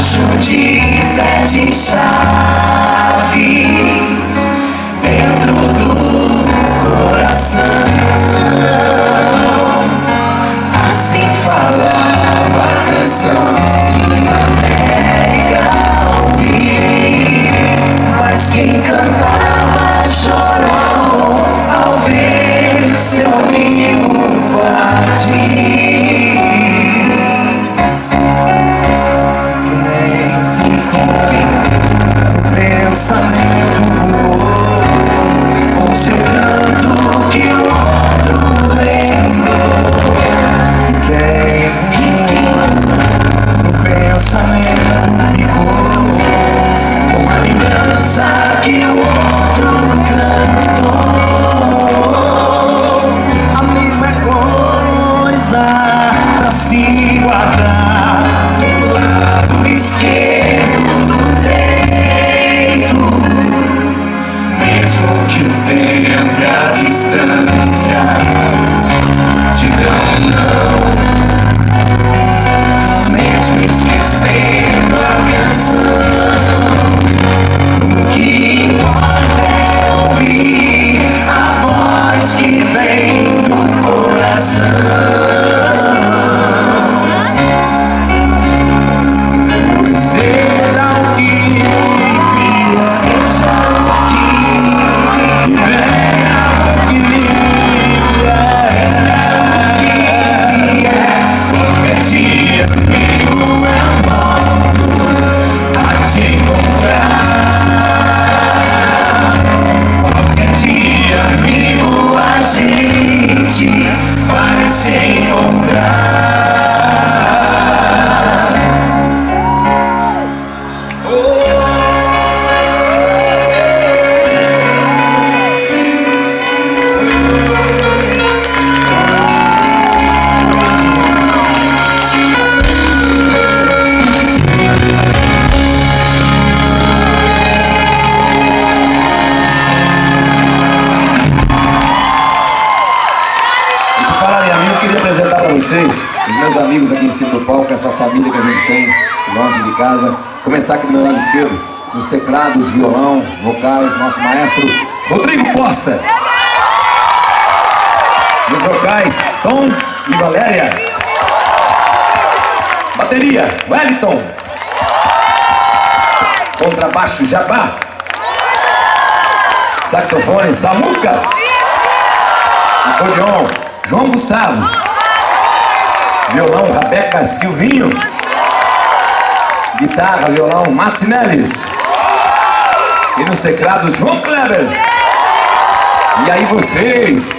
debaixo de 7 chaves dentro do coração. Assim falava a canção que na América ouvi, mas quem cantava chorou ao ver seu amigo partir. Quem ficou o pensamento voou com seu canto que o outro lembrou. Quem o pensamento ficou com a lembrança que o outro cantou. Amigo é coisa pra se guardar do lado esquerdo do peito, mesmo que o tempo e a distância digam não, mesmo esquecendo a canção. O que importa é ouvir a voz que vem do coração. Seja o que vier, seja o que venha, o que vier, qualquer dia, amigo, eu volto a te encontrar. Qualquer dia, amigo, a gente vai se encontrar. Vocês, os meus amigos aqui em cima do palco, essa família que a gente tem longe de casa. Começar aqui do meu lado esquerdo, nos teclados, violão, vocais, nosso maestro Rodrigo Costa. Nos vocais, Tom e Valéria. Bateria, Wellington. Contrabaixo, Jabá. Saxofone, Samuca. Acordeon, João Gustavo. Violão, Rabeca Silvinho. Guitarra, violão, Martinellis. E nos teclados, João Kleber. E aí vocês?